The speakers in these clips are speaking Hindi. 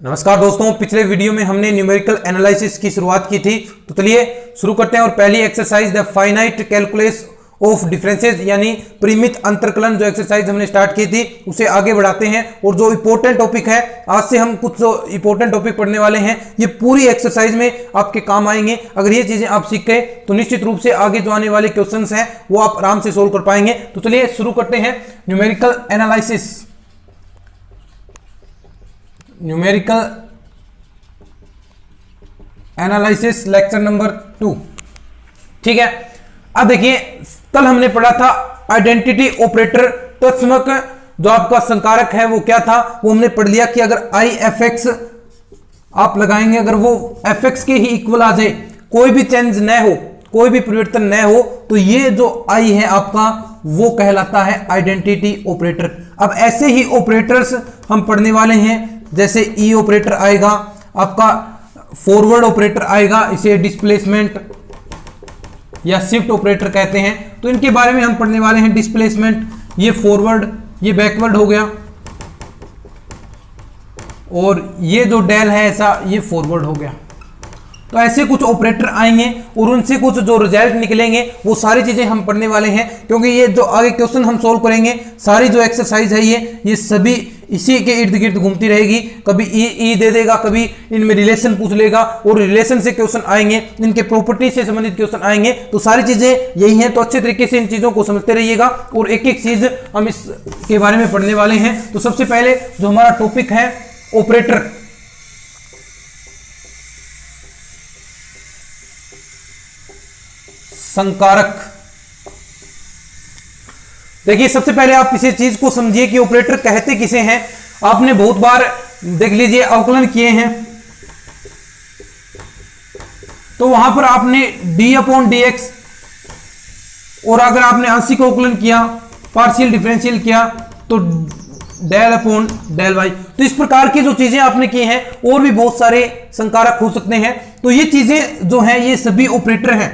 नमस्कार दोस्तों, पिछले वीडियो में हमने न्यूमेरिकल एनालिसिस की शुरुआत की थी। तो चलिए शुरू करते हैं। और पहली exercise the finite calculus of differences यानी परिमित अंतरकलन जो एक्सरसाइज हमने स्टार्ट की थी उसे आगे बढ़ाते हैं। और जो इंपॉर्टेंट टॉपिक है, आज से हम कुछ जो इंपॉर्टेंट टॉपिक पढ़ने वाले हैं, ये पूरी एक्सरसाइज में आपके काम आएंगे। अगर ये चीजें आप सीख गए तो निश्चित रूप से आगे जो आने वाले क्वेश्चंस हैं वो आप आराम से सोल्व कर पाएंगे। तो चलिए शुरू करते हैं। Numerical analysis, numerical analysis lecture number 2। ठीक है, अब देखिए कल हमने पढ़ा था आइडेंटिटी ऑपरेटर तत्समक जो आपका संकारक है वो क्या था, वो हमने पढ़ लिया कि अगर आई एफ एक्स आप लगाएंगे, अगर वो एफ एक्स के ही इक्वल आ जाए, कोई भी चेंज न हो, कोई भी परिवर्तन न हो, तो ये जो आई है आपका वो कहलाता है आइडेंटिटी ऑपरेटर। अब ऐसे ही ऑपरेटर्स हम पढ़ने वाले हैं, जैसे ई ऑपरेटर आएगा, आपका फॉरवर्ड ऑपरेटर आएगा, इसे डिस्प्लेसमेंट या शिफ्ट ऑपरेटर कहते हैं। तो इनके बारे में हम पढ़ने वाले हैं। डिस्प्लेसमेंट, ये फॉरवर्ड, ये बैकवर्ड हो गया, और ये जो डेल है ऐसा, ये फॉरवर्ड हो गया। तो ऐसे कुछ ऑपरेटर आएंगे और उनसे कुछ जो रिजल्ट निकलेंगे वो सारी चीजें हम पढ़ने वाले हैं, क्योंकि ये जो आगे क्वेश्चन हम सोल्व करेंगे, सारी जो एक्सरसाइज है ये सभी इसी के इर्द गिर्द घूमती रहेगी। कभी ई दे देगा, कभी इनमें रिलेशन पूछ लेगा, और रिलेशन से क्वेश्चन आएंगे, इनके प्रॉपर्टी से संबंधित क्वेश्चन आएंगे। तो सारी चीजें यही हैं। तो अच्छे तरीके से इन चीजों को समझते रहिएगा और एक एक चीज हम इसके बारे में पढ़ने वाले हैं। तो सबसे पहले जो हमारा टॉपिक है ऑपरेटर, संकारक। देखिए सबसे पहले आप इसी चीज को समझिए कि ऑपरेटर कहते किसे हैं। आपने बहुत बार देख लीजिए अवकलन किए हैं, तो वहां पर आपने डी अपॉन डी एक्स, और अगर आपने आंशिक अवकलन किया, पार्शियल डिफरेंशियल किया, तो डेल अपॉन डेल वाई। तो इस प्रकार की जो चीजें आपने की हैं, और भी बहुत सारे संकारक हो सकते हैं। तो ये चीजें जो हैं ये सभी ऑपरेटर हैं।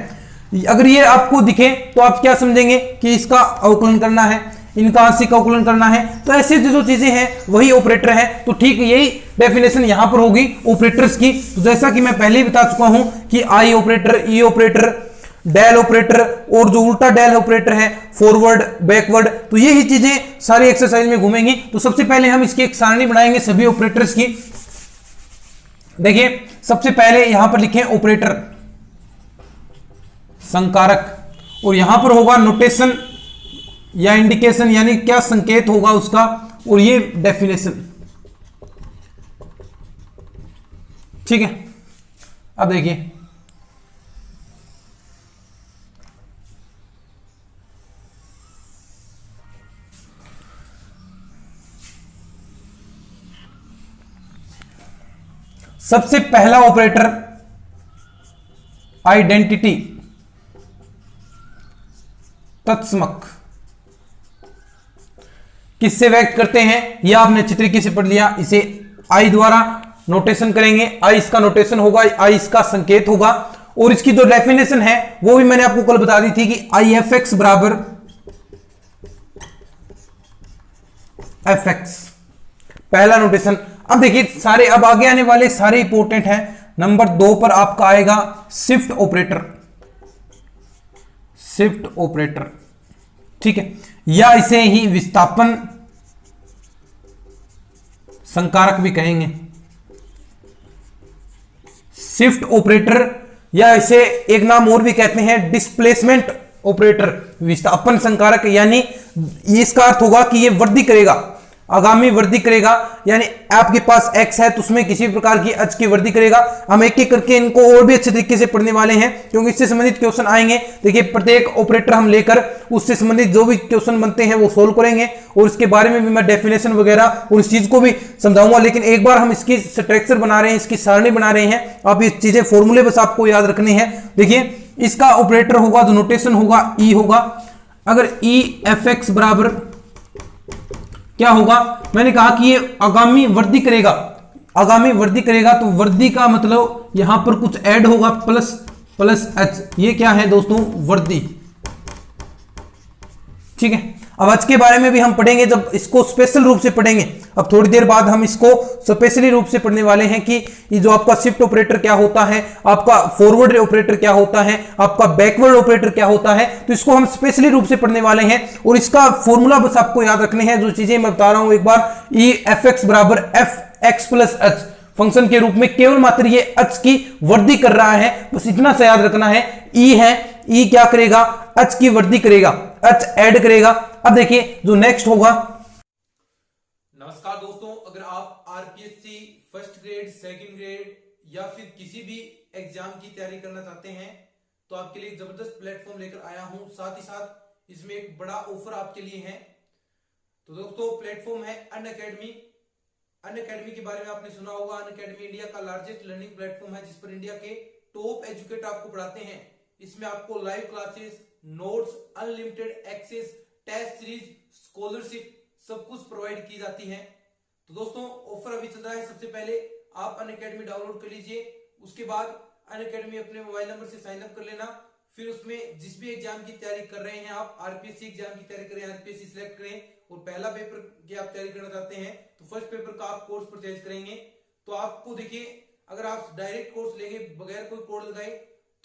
अगर ये आपको दिखे तो आप क्या समझेंगे कि इसका अवकलन करना है, इनका आंशिक अवकलन करना है। तो ऐसे जो चीजें हैं वही ऑपरेटर है। तो ठीक यही डेफिनेशन यहां पर होगी ऑपरेटर्स की। तो जैसा कि मैं पहले ही बता चुका हूं कि आई ऑपरेटर, ई ऑपरेटर, डेल ऑपरेटर, और जो उल्टा डेल ऑपरेटर है फॉरवर्ड, बैकवर्ड, तो यही चीजें सारी एक्सरसाइज में घूमेंगी। तो सबसे पहले हम इसकी एक सारणी बनाएंगे सभी ऑपरेटर्स की। देखिए सबसे पहले यहां पर लिखें ऑपरेटर, संकारक, और यहां पर होगा नोटेशन या इंडिकेशन, यानी क्या संकेत होगा उसका, और ये डेफिनेशन। ठीक है, अब देखिए सबसे पहला ऑपरेटर आइडेंटिटी तत्समक किससे व्यक्त करते हैं, यह आपने अच्छी तरीके से पढ़ लिया। इसे आई द्वारा नोटेशन करेंगे। आई इसका नोटेशन होगा, आई इसका संकेत होगा, और इसकी जो डेफिनेशन है वो भी मैंने आपको कल बता दी थी कि आई एफ एक्स बराबर एफ एक्स, पहला नोटेशन। अब देखिए सारे, अब आगे आने वाले सारे इंपोर्टेंट हैं। नंबर 2 पर आपका आएगा शिफ्ट ऑपरेटर, शिफ्ट ऑपरेटर। ठीक है, या इसे ही विस्थापन संकारक भी कहेंगे, शिफ्ट ऑपरेटर, या इसे एक नाम और भी कहते हैं डिस्प्लेसमेंट ऑपरेटर, विस्थापन संकारक। यानी इसका अर्थ होगा कि यह वृद्धि करेगा, आगामी वृद्धि करेगा, यानी आपके पास x है तो उसमें किसी प्रकार की h की वृद्धि करेगा। हम एक एक करके इनको और भी अच्छे तरीके से पढ़ने वाले हैं, क्योंकि इससे संबंधित क्वेश्चन आएंगे। देखिए प्रत्येक ऑपरेटर हम लेकर उससे संबंधित जो भी क्वेश्चन बनते हैं वो सोल्व करेंगे, और इसके बारे में भी मैं डेफिनेशन वगैरह और इस चीज को भी समझाऊंगा। लेकिन एक बार हम इसकी स्ट्रक्चर बना रहे हैं, इसकी सारणी बना रहे हैं, आप ये चीजें फॉर्मूले बस आपको याद रखनी है। देखिए इसका ऑपरेटर होगा, जो नोटेशन होगा ई होगा। अगर ई एफ एक्स बराबर क्या होगा, मैंने कहा कि ये आगामी वृद्धि करेगा, आगामी वृद्धि करेगा, तो वृद्धि का मतलब यहां पर कुछ ऐड होगा, प्लस प्लस एच, ये क्या है दोस्तों, वृद्धि। ठीक है, अब आज के बारे में भी हम पढ़ेंगे, जब इसको स्पेशल रूप से पढ़ेंगे। अब थोड़ी देर बाद हम इसको स्पेशली रूप से पढ़ने वाले हैं कि ये जो आपका शिफ्ट ऑपरेटर क्या होता है, आपका फॉरवर्ड ऑपरेटर क्या होता है, आपका बैकवर्ड ऑपरेटर क्या होता है, तो इसको हम स्पेशली रूप से पढ़ने वाले हैं। और इसका फॉर्मूला बस आपको याद रखने हैं, जो चीजें मैं बता रहा हूं एक बार, ई एफ एक्स बराबर F X plus H function के रूप में केवल मात्र ये एच की वृद्धि कर रहा है, बस इतना सा याद रखना है। ई है, ई क्या करेगा, एच की वृद्धि करेगा, एच ऐड करेगा। अब देखिए जो नेक्स्ट होगा। नमस्कार दोस्तों, अगर आप RPSC first grade, second grade या फिर किसी भी एग्जाम की तैयारी करना चाहते हैं तो आपके लिए जबरदस्त प्लेटफॉर्म लेकर आया हूं। साथ ही साथ इसमें एक बड़ा ऑफर आपके लिए है। तो दोस्तों प्लेटफॉर्म है अनअकैडमी। अनअकैडमी के बारे में आपने सुना होगा। अनअकैडमी इंडिया का लार्जेस्ट लर्निंग प्लेटफॉर्म है, जिस पर इंडिया के टॉप एजुकेटर आपको पढ़ाते हैं। इसमें आपको live classes, notes, unlimited access, test series, scholarship सब कुछ प्रोवाइड की जाती है। तो दोस्तों ऑफर अभी चल रहा है। सबसे पहले आप अनअकैडमी डाउनलोड कर लीजिए, उसके बाद अनअकैडमी अपने मोबाइल नंबर से साइन अप कर लेना। फिर उसमें जिस भी एग्जाम की तैयारी कर रहे हैं, आप आरपीएससी एग्जाम की तैयारी करें, आरपीएससी सिलेक्ट करें और पहला पेपर की आप तैयारी करना चाहते हैं तो फर्स्ट पेपर का आप कोर्स परचेज करेंगे। तो आपको देखिए, अगर आप डायरेक्ट कोर्स लेंगे बगैर कोई कोड लगाए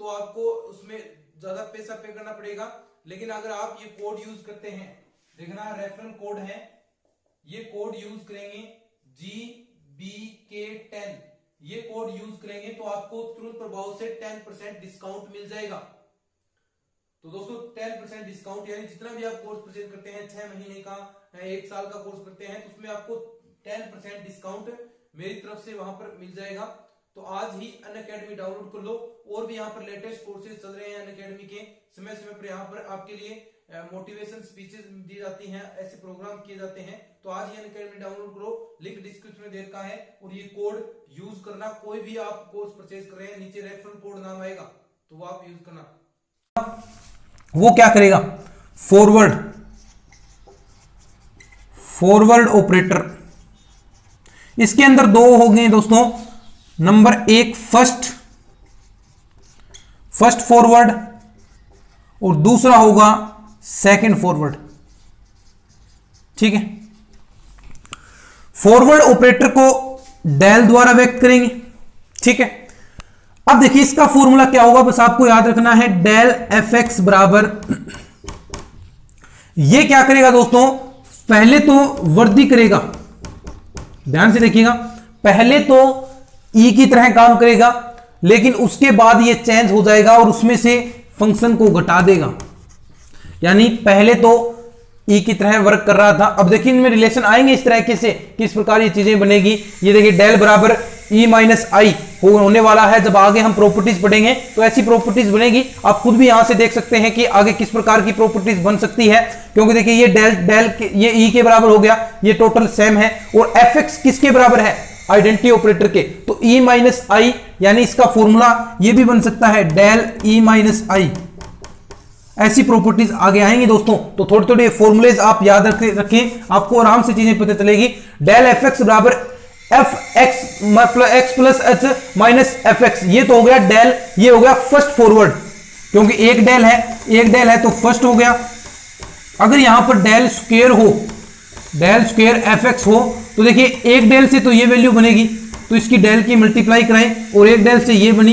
तो आपको उसमें ज्यादा पैसा पे करना पड़ेगा। लेकिन अगर आप ये कोड यूज करते हैं, देखना रेफरल कोड है, ये कोड यूज करेंगे GBK10, ये कोड यूज करेंगे तो आपको तुरंत प्रभाव से 10% डिस्काउंट मिल जाएगा। तो दोस्तों 10% डिस्काउंट, यानी जितना भी आप कोर्स परचेज करते हैं, 6 महीने का, 1 साल का कोर्स करते हैं, तो उसमें आपको 10% डिस्काउंट मेरी तरफ से वहां पर मिल जाएगा। तो आज ही अनअकैडमी डाउनलोड कर लो। और भी यहाँ पर लेटेस्ट कोर्सेज चल रहे हैं अनअकैडमी के, समय समय पर यहाँ पर आपके लिए मोटिवेशन स्पीचेस दी जाती हैं, ऐसे प्रोग्राम किए जाते हैं। तो आज ही अनअकैडमी डाउनलोड करो, लिंक डिस्क्रिप्शन में दे रखा है और ये कोड यूज करना। कोई भी आप कोर्स परचेज कर रहे हैं, नीचे रेफरल कोड नाम आएगा तो वो आप यूज करना। वो क्या करेगा, फॉरवर्ड ऑपरेटर। इसके अंदर दो हो गए दोस्तों। नंबर 1 फर्स्ट फॉरवर्ड और दूसरा होगा सेकंड फॉरवर्ड। ठीक है, फॉरवर्ड ऑपरेटर को डेल द्वारा व्यक्त करेंगे। ठीक है, अब देखिए इसका फॉर्मूला क्या होगा, बस आपको याद रखना है, डेल एफ एक्स बराबर, ये क्या करेगा दोस्तों, पहले तो वृद्धि करेगा, ध्यान से देखिएगा, पहले तो ई की तरह काम करेगा, लेकिन उसके बाद ये चेंज हो जाएगा और उसमें से फंक्शन को घटा देगा। यानी पहले तो ई की तरह वर्क कर रहा था। अब देखिए इनमें रिलेशन आएंगे इस तरीके से, किस प्रकार ये चीजें बनेगी। ये देखिए डेल बराबर ई माइनस आई होने वाला है। जब आगे हम प्रॉपर्टीज पढ़ेंगे तो ऐसी प्रॉपर्टीज बनेगी, आप खुद भी यहां से देख सकते हैं कि आगे किस प्रकार की प्रॉपर्टीज बन सकती है। क्योंकि देखिए ये डेल ये ई के बराबर हो गया, ये टोटल सेम है। और एफ एक्स किसके बराबर है, आइडेंटिटी ऑपरेटर के। तो ई माइनस आई, यानी इसका फॉर्मूला ये भी बन सकता है डेल ई माइनस आई। ऐसी प्रॉपर्टीज आगे आएंगी दोस्तों। तो थोड़े थोड़े फॉर्मूलेज आप याद रखें, आपको आराम से चीजें पता चलेगी। डेल एफ एक्स बराबर एफ एक्स मतलब x plus H minus F x, ये तो हो गया डेल, ये हो गया फर्स्ट फॉरवर्ड, क्योंकि एक डेल है तो फर्स्ट हो गया। अगर यहां पर डेल स्क्वायर एफ एक्स हो तो देखिए एक डेल से तो ये वैल्यू बनेगी, तो इसकी डेल की मल्टीप्लाई कराएं, और एक डेल से ये बनी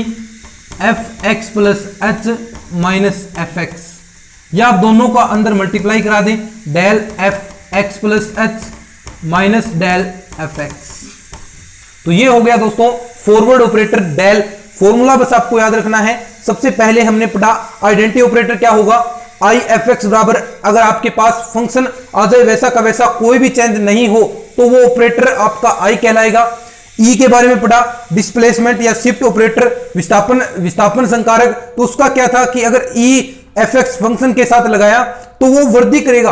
F X plus H minus F X, या आप दोनों का अंदर मल्टीप्लाई करा दें, del F X plus H minus del F X. तो ये हो गया दोस्तों फॉरवर्ड ऑपरेटर डेल। फॉर्मूला बस आपको याद रखना है। सबसे पहले हमने पढ़ा आइडेंटिटी ऑपरेटर क्या होगा, आई एफ एक्स बराबर, अगर आपके पास फंक्शन आ जाए वैसा का वैसा, कोई भी चेंज नहीं हो तो वो ऑपरेटर आपका आई कहलाएगा। ई के बारे में पढ़ा, डिस्प्लेसमेंट या शिफ्ट ऑपरेटर, विस्थापन संकारक। तो उसका क्या था कि अगर ई एफ एक्स फंक्शन के साथ लगाया तो वो वृद्धि करेगा,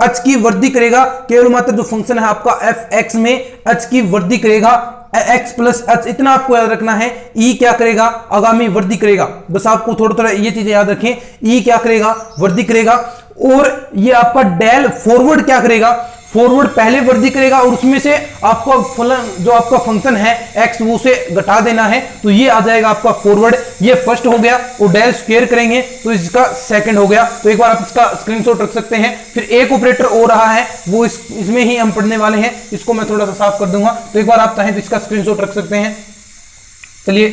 एच की वृद्धि करेगा, केवल मात्र जो फंक्शन है आपका एफ एक्स में एच की वृद्धि करेगा, एक्स प्लस एच, इतना आपको याद रखना है। ई क्या करेगा, आगामी वृद्धि करेगा। बस आपको थोड़ा थोड़ा ये चीजें याद रखें, ई क्या करेगा, वृद्धि करेगा। और ये आपका डेल फॉरवर्ड क्या करेगा, फॉरवर्ड पहले वृद्धि करेगा और उसमें से आपका फलन जो आपका फंक्शन है x वो से घटा देना है, तो ये आ जाएगा आपका फॉरवर्ड। ये फर्स्ट हो गया और डेल स्क्वायर करेंगे तो इसका सेकंड हो गया। तो एक बार आप इसका स्क्रीनशॉट रख सकते हैं। फिर एक ऑपरेटर हो रहा है वो इसमें ही हम पढ़ने वाले हैं, इसको मैं थोड़ा सा साफ कर दूंगा। तो एक बार आप चाहें तो इसका स्क्रीनशॉट रख सकते हैं। चलिए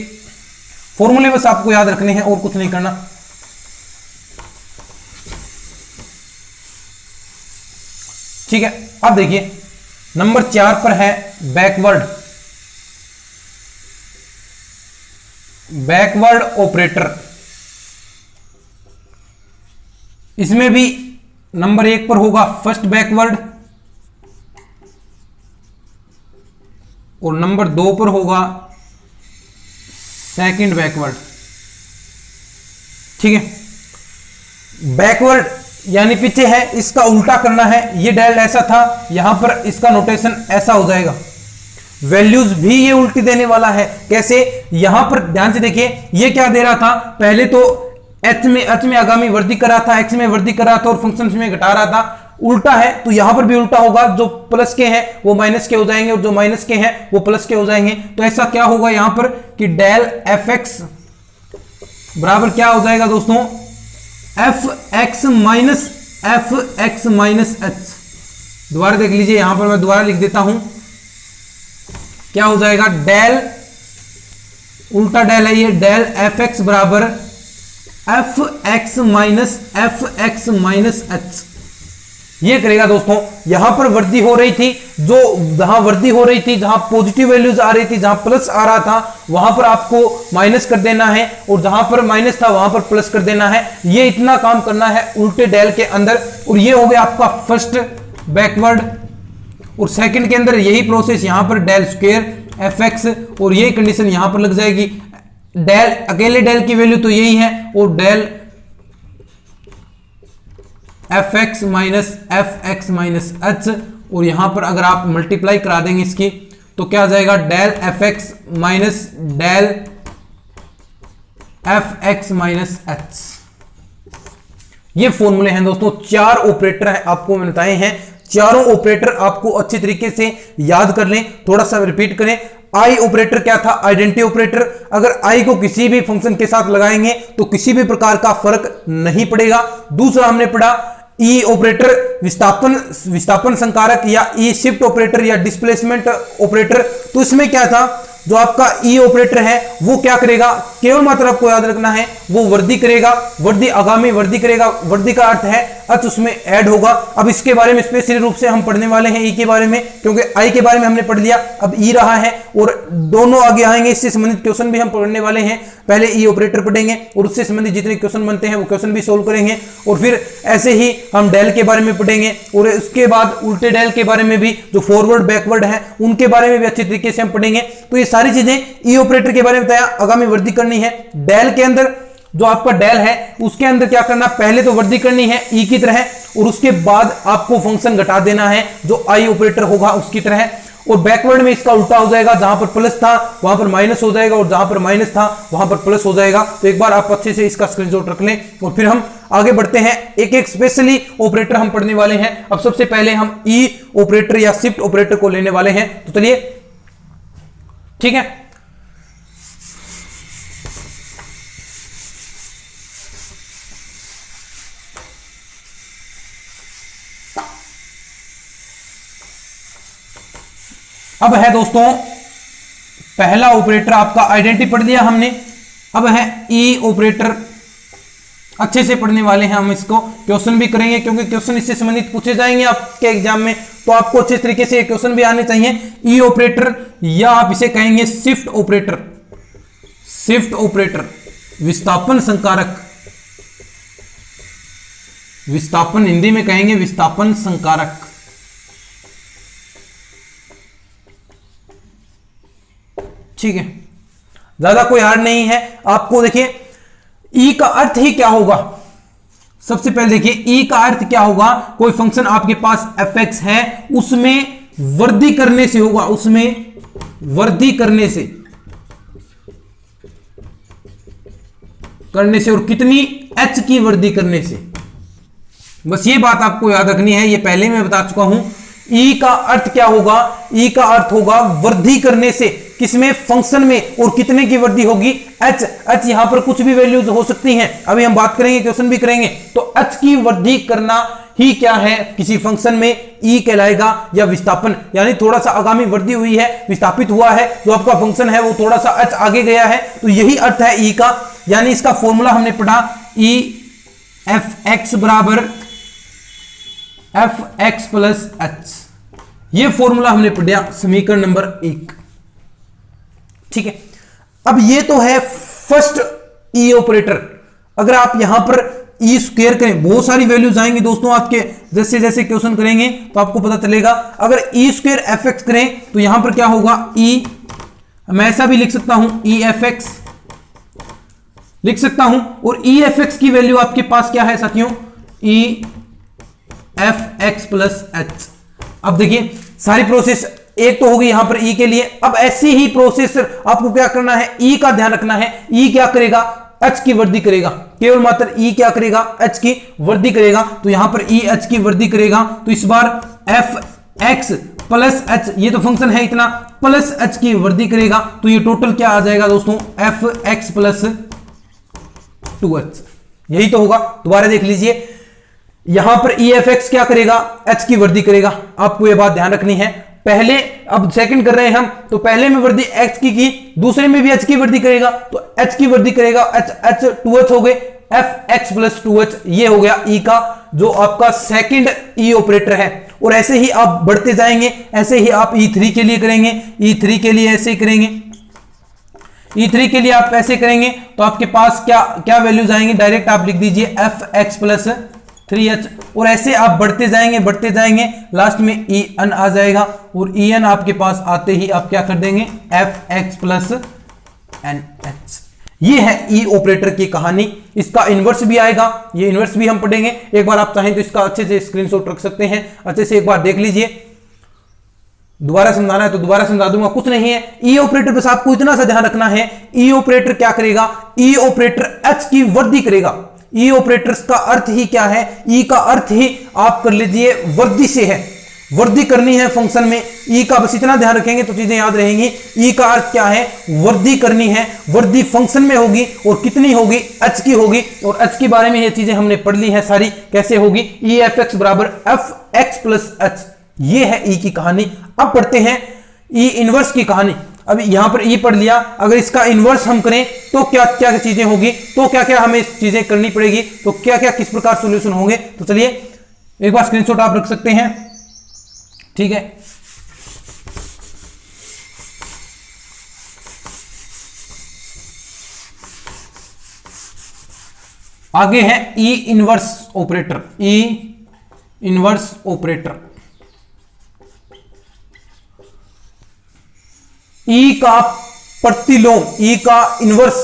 फॉर्मूले बस आपको याद रखने हैं और कुछ नहीं करना। ठीक है, अब देखिए नंबर 4 पर है बैकवर्ड ऑपरेटर। इसमें भी नंबर 1 पर होगा फर्स्ट बैकवर्ड और नंबर 2 पर होगा सेकंड बैकवर्ड। ठीक है, बैकवर्ड यानी पीछे है, इसका उल्टा करना है। ये डेल ऐसा था, यहां पर इसका नोटेशन ऐसा हो जाएगा। वैल्यूज भी ये उल्टी देने वाला है। कैसे? यहां पर ध्यान से देखिए, ये क्या दे रहा था, पहले तो h में आगामी वृद्धि कर रहा था, x में वृद्धि कर रहा था और फंक्शन में घटा रहा था। उल्टा है तो यहां पर भी उल्टा होगा, जो प्लस के हैं वो माइनस के हो जाएंगे और जो माइनस के हैं वो प्लस के हो जाएंगे। तो ऐसा क्या होगा यहां पर कि डेल fx बराबर क्या हो जाएगा दोस्तों, fx माइनस h। दोबारा देख लीजिए, यहां पर मैं दोबारा लिख देता हूं, क्या हो जाएगा, डेल उल्टा डेल है ये, डेल fx बराबर fx माइनस h। ये करेगा दोस्तों। यहां पर वृद्धि हो रही थी, जो जहां वृद्धि हो रही थी, जहां पॉजिटिव वैल्यूज आ रही थी, जहां प्लस आ रहा था वहां पर आपको माइनस कर देना है और जहां पर माइनस था वहां पर प्लस कर देना है। ये इतना काम करना है उल्टे डेल के अंदर। और ये हो गया आपका फर्स्ट बैकवर्ड। और सेकंड के अंदर यही प्रोसेस, यहां पर डेल स्क्वायर fx और ये कंडीशन यहां पर लग जाएगी। डेल अकेले डेल की वैल्यू तो यही है और डेल fx माइनस h। और यहां पर अगर आप मल्टीप्लाई करा देंगे इसकी तो क्या आ जाएगा, del fx minus del fx minus h। ये फॉर्मूले हैं दोस्तों। 4 ऑपरेटर है आपको मैं बताए हैं। चारों ऑपरेटर आपको अच्छी तरीके से याद कर लें। थोड़ा सा रिपीट करें। आई ऑपरेटर क्या था, आइडेंटिटी ऑपरेटर। अगर आई को किसी भी फंक्शन के साथ लगाएंगे तो किसी भी प्रकार का फर्क नहीं पड़ेगा। दूसरा हमने पढ़ा ई ऑपरेटर, विस्थापन संकारक या ई शिफ्ट ऑपरेटर या डिस्प्लेसमेंट ऑपरेटर। तो इसमें क्या था, जो आपका ई ऑपरेटर है वो क्या करेगा, केवल मात्र आपको याद रखना है, वो वृद्धि करेगा, वृद्धि आगामी वृद्धि करेगा। वृद्धि का अर्थ है h उसमें ऐड होगा। अब इसके बारे में स्पेशली रूप से हम पढ़ने वाले हैं ई के बारे में, क्योंकि आई के बारे में हमने पढ़ लिया, अब ई रहा है और दोनों आगे आएंगे। इससे संबंधित क्वेश्चन भी हम पढ़ने वाले हैं। पहले ई ऑपरेटर पढ़ेंगे और उससे संबंधित जितने क्वेश्चन बनते हैं वो क्वेश्चन भी सोल्व करेंगे। और फिर ऐसे ही हम डेल के बारे में पढ़ेंगे और उसके बाद उल्टे डेल के बारे में भी, जो फॉरवर्ड बैकवर्ड है उनके बारे में भी अच्छी तरीके से हम पढ़ेंगे। तो ये सारी चीजें ई ऑपरेटर के बारे में बताया, आगामी वृद्धि करनी है। डेल के अंदर जो आपका डेल है उसके अंदर क्या करना, पहले तो वृद्धि करनी है ई की तरह और उसके बाद आपको फंक्शन घटा देना है जो आई ऑपरेटर होगा उसकी तरह। और बैकवर्ड में इसका उल्टा हो जाएगा, जहां पर प्लस था वहां पर माइनस हो जाएगा और जहां पर माइनस था वहां पर प्लस हो जाएगा। तो एक बार आप अच्छे से इसका स्क्रीनशॉट रख लें और फिर हम आगे बढ़ते हैं। एक एक स्पेशली ऑपरेटर हम पढ़ने वाले हैं। अब सबसे पहले हम ई ऑपरेटर या शिफ्ट ऑपरेटर को लेने वाले हैं। तो चलिए ठीक है, अब है दोस्तों पहला ऑपरेटर आपका आइडेंटिटी पढ़ लिया हमने। अब है ई ऑपरेटर, अच्छे से पढ़ने वाले हैं हम, इसको क्वेश्चन भी करेंगे क्योंकि क्वेश्चन इससे संबंधित पूछे जाएंगे आपके एग्जाम में, तो आपको अच्छे तरीके से क्वेश्चन भी आने चाहिए। ई ऑपरेटर या आप इसे कहेंगे शिफ्ट ऑपरेटर। शिफ्ट ऑपरेटर विस्थापन संकारक, विस्थापन हिंदी में कहेंगे विस्थापन संकारक। ठीक है, ज्यादा कोई हार्ड नहीं है। आपको देखिए ई का अर्थ ही क्या होगा, सबसे पहले देखिए ई का अर्थ क्या होगा। कोई फंक्शन आपके पास fx है, उसमें वृद्धि करने से होगा, उसमें वृद्धि करने से और कितनी h की वृद्धि करने से। बस ये बात आपको याद रखनी है, ये पहले मैं बता चुका हूं ई का अर्थ क्या होगा? ई का अर्थ होगा वृद्धि करने से, किसमें? फंक्शन में। और कितने की वृद्धि होगी? एच। एच यहां पर कुछ भी वैल्यूज हो सकती हैं, अभी हम बात करेंगे, क्वेश्चन भी करेंगे। तो एच की वृद्धि करना ही क्या है? किसी फंक्शन में ई कहलाएगा या विस्थापन, यानी थोड़ा सा आगामी वृद्धि हुई है, विस्थापित हुआ है, जो आपका फंक्शन है वो थोड़ा सा एच आगे गया है, तो यही अर्थ है ई का। यानी इसका फॉर्मूला हमने पढ़ा, ई एफ एक्स बराबर एफ एक्स प्लस एच, ये फॉर्मूला हमने पढ़ा समीकरण नंबर 1। ठीक है, अब ये तो है फर्स्ट ई ऑपरेटर। अगर आप यहां पर ई स्क्वायर करें, बहुत सारी वैल्यूज आएंगी दोस्तों आपके, जैसे जैसे क्वेश्चन करेंगे तो आपको पता चलेगा। अगर ई स्क्वायर एफ एक्स करें तो यहां पर क्या होगा? ई, मैं ऐसा भी लिख सकता हूं, ई एफ एक्स लिख सकता हूं, और ई एफ एक्स की वैल्यू आपके पास क्या है साथियों? E F X plus H. अब देखिए सारी प्रोसेस एक तो होगी यहां पर ई के लिए। अब ऐसी ही प्रोसेस आपको क्या करना है? ई का ध्यान रखना है। ई क्या करेगा? एच की वृद्धि करेगा, केवल मात्र ई क्या करेगा? एच की वृद्धि करेगा। तो यहां पर ई एच की वृद्धि करेगा, तो इस बार एफ एक्स प्लस एच, ये तो फंक्शन है इतना, प्लस एच की वृद्धि करेगा, तो ये टोटल क्या आ जाएगा दोस्तों? एफ एक्स प्लस 2h, यही तो होगा। दोबारा देख लीजिए, यहां पर ई एफ एक्स क्या करेगा? एच की वृद्धि करेगा। आपको यह बात ध्यान रखनी है। पहले, अब सेकंड कर रहे हैं हम, तो पहले में वृद्धि एक्स की, दूसरे में भी एच की वृद्धि करेगा, तो एच की वृद्धि करेगा, एच एच 2h हो गए, एफ एक्स प्लस 2h, ये हो गया ई का, जो आपका सेकंड ई ऑपरेटर है। और ऐसे ही आप बढ़ते जाएंगे, ऐसे ही आप E3 के लिए करेंगे, E3 के लिए ऐसे ही करेंगे, E3 के लिए आप ऐसे करेंगे, तो आपके पास क्या क्या वैल्यूज आएंगे? डायरेक्ट आप लिख दीजिए एफ एक्स प्लस 3h, और ऐसे आप बढ़ते जाएंगे, लास्ट में ई एन आ जाएगा, और ई एन आपके पास आते ही आप क्या कर देंगे? F X plus N H. ये है ई ऑपरेटर की कहानी। इसका इनवर्स भी आएगा, ये इनवर्स भी हम पढ़ेंगे। एक बार आप चाहें तो इसका अच्छे से स्क्रीनशॉट रख सकते हैं, अच्छे से एक बार देख लीजिए। दोबारा समझाना है तो दोबारा समझा दूंगा, कुछ नहीं है। ई ऑपरेटर बस आपको इतना सा ध्यान रखना है, ई ऑपरेटर क्या करेगा? ई ऑपरेटर एच की वृद्धि करेगा। ई ऑपरेटर्स का अर्थ ही क्या है? ई का अर्थ ही आप कर लीजिए वृद्धि से है, वृद्धि करनी है फंक्शन में। ई का बस इतना ध्यान रखेंगे तो चीजें याद रहेंगी। ई का अर्थ क्या है? वृद्धि करनी है, वृद्धि फंक्शन में होगी, और कितनी होगी? एच की होगी। और एच के बारे में ये चीजें हमने पढ़ ली है सारी, कैसे होगी? ई एफ एक्स बराबर एफ एक्स प्लस एच, ये है ई की कहानी। अब पढ़ते हैं ई इनवर्स की कहानी। अब यहां पर ई पढ़ लिया, अगर इसका इनवर्स हम करें तो क्या क्या चीजें होगी, तो क्या क्या हमें चीजें करनी पड़ेगी, तो क्या क्या किस प्रकार सॉल्यूशन होंगे। तो चलिए एक बार स्क्रीनशॉट आप रख सकते हैं, ठीक है। आगे है E inverse operator. E inverse operator, E का प्रतिलोम, ई का इनवर्स,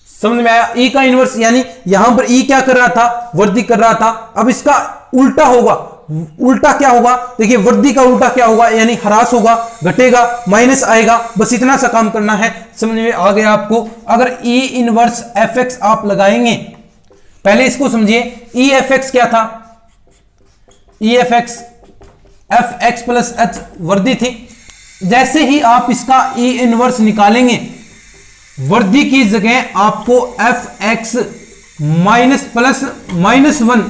समझ में आया? ई का इनवर्स यानी यहां पर ई क्या कर रहा था? वृद्धि कर रहा था। अब इसका उल्टा होगा। उल्टा क्या होगा? देखिए वृद्धि का उल्टा क्या होगा? यानी ह्रास होगा, घटेगा, माइनस आएगा। बस इतना सा काम करना है, समझ में आ गया आपको? अगर ई इनवर्स एफ एक्स आप लगाएंगे, पहले इसको समझिए। ई एफ एक्स क्या था? E F x F X plus H वृद्धि थी। जैसे ही आप इसका ई इनवर्स निकालेंगे, वृद्धि की जगह आपको F X minus plus -1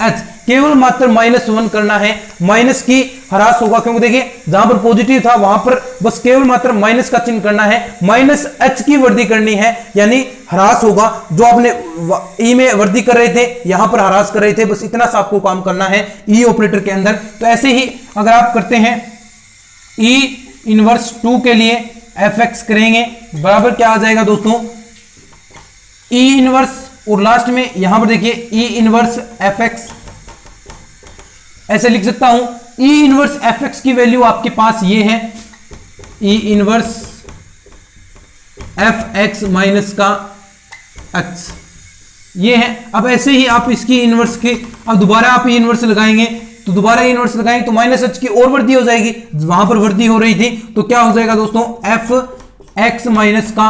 H, केवल मात्र -1 करना है। माइनस की ह्रास होगा, क्योंकि देखिए जहां पर पॉजिटिव था वहां पर बस केवल मात्र माइनस का चिन्ह करना है, माइनस एच की वृद्धि करनी है, यानी ह्रास होगा। जो आपने ई में वृद्धि कर रहे थे, यहां पर ह्रास कर रहे थे, बस इतना सा आपको काम करना है ई ऑपरेटर के अंदर। तो ऐसे ही अगर आप करते हैं ई इनवर्स 2 के लिए एफ एक्स करेंगे, बराबर क्या आ जाएगा दोस्तों? ई इनवर्स, और लास्ट में यहां पर देखिए ई इनवर्स एफ एक्स, ऐसे लिख सकता हूं। ई इनवर्स एफ एक्स की वैल्यू आपके पास ये है, E inverse F X minus का एक्स, ये है। अब ऐसे ही आप इसकी इनवर्स के, अब दोबारा आप ई इनवर्स लगाएंगे, तो दोबारा इनवर्स लगाएंगे तो माइनस एच की और वृद्धि हो जाएगी, वहां पर वृद्धि हो रही थी, तो क्या हो जाएगा दोस्तों? एफ एक्स माइनस का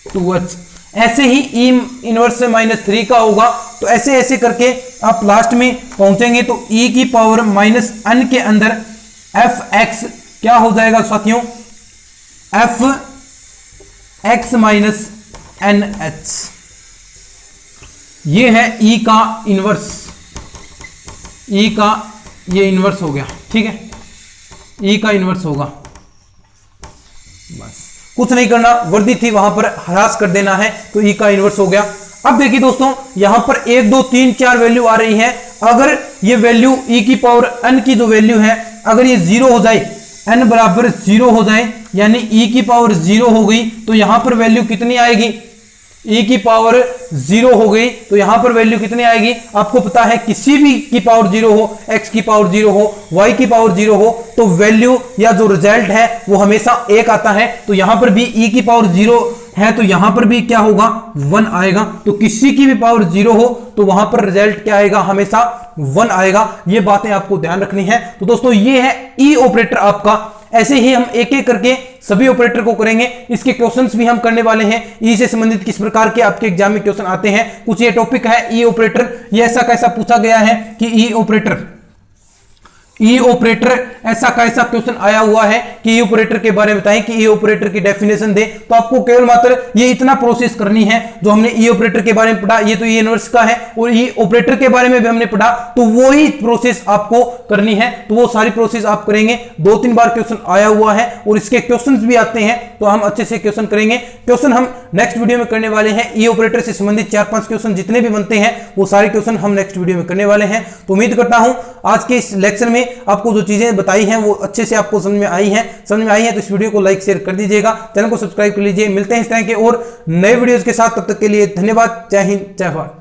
2h। ऐसे ही ई इनवर्स -3 का होगा। तो ऐसे ऐसे करके आप लास्ट में पहुंचेंगे तो e की पावर -n के अंदर एफ एक्स क्या हो जाएगा साथियों, F X minus N H. ये है e का इनवर्स, e का ये इनवर्स हो गया, ठीक है, e का इनवर्स होगा। बस कुछ नहीं करना, वर्दी थी वहां पर ह्रास कर देना है तो e का इनवर्स हो गया। अब देखिए दोस्तों यहां पर 1 2 3 4 वैल्यू आ रही है। अगर ये वैल्यू e की पावर n की जो वैल्यू है अगर ये 0 हो जाए, n बराबर 0 हो जाए यानी e की पावर 0 हो गई तो यहां पर वैल्यू कितनी आएगी, e की पावर 0 हो गई तो यहां पर वैल्यू कितनी आएगी, आपको पता है किसी भी की पावर 0 हो, x की पावर 0 हो, y की पावर 0 हो तो वैल्यू या जो रिजल्ट है वो हमेशा 1 आता है। तो यहां पर भी e की पावर 0 है तो यहां पर भी क्या होगा 1 आएगा। तो किसी की भी पावर 0 हो तो वहां पर रिजल्ट क्या आएगा, हमेशा 1 आएगा। ये बातें आपको ध्यान रखनी है। तो दोस्तों ये है ई ऑपरेटर आपका। ऐसे ही हम एक एक करके सभी ऑपरेटर को करेंगे। इसके क्वेश्चंस भी हम करने वाले हैं, ई से संबंधित किस प्रकार के आपके एग्जाम में क्वेश्चन आते हैं। कुछ ये टॉपिक है ई ऑपरेटर, ये ऐसा कैसा पूछा गया है कि ई ऑपरेटर ऐसा कैसा क्वेश्चन आया हुआ है कि ई ऑपरेटर के बारे में बताएं कि ई ऑपरेटर की डेफिनेशन दे। तो आपको केवल मात्र ये इतना प्रोसेस करनी है जो हमने ई ऑपरेटर के बारे में पढ़ा, ये तो ई इनवर्स का है और ई ऑपरेटर के बारे में भी हमने पढ़ा, तो वो ही प्रोसेस आपको करनी है। तो वो सारी प्रोसेस आप करेंगे। 2-3 बार क्वेश्चन आया हुआ है और इसके क्वेश्चन भी आते हैं तो हम अच्छे से क्वेश्चन करेंगे। क्वेश्चन हम नेक्स्ट वीडियो में करने वाले हैं। ई ऑपरेटर से संबंधित 4-5 क्वेश्चन जितने भी बनते हैं वो सारे क्वेश्चन हम नेक्स्ट वीडियो में करने वाले हैं। तो उम्मीद करता हूं आज के इस लेक्चर में आपको जो चीजें बताई हैं वो अच्छे से आपको समझ में आई हैं तो इस वीडियो को लाइक शेयर कर दीजिएगा, चैनल को सब्सक्राइब कर लीजिए। मिलते हैं इस तरह के और नए वीडियोस के साथ, तब तक के लिए धन्यवाद। जय हिंद, जय भारत।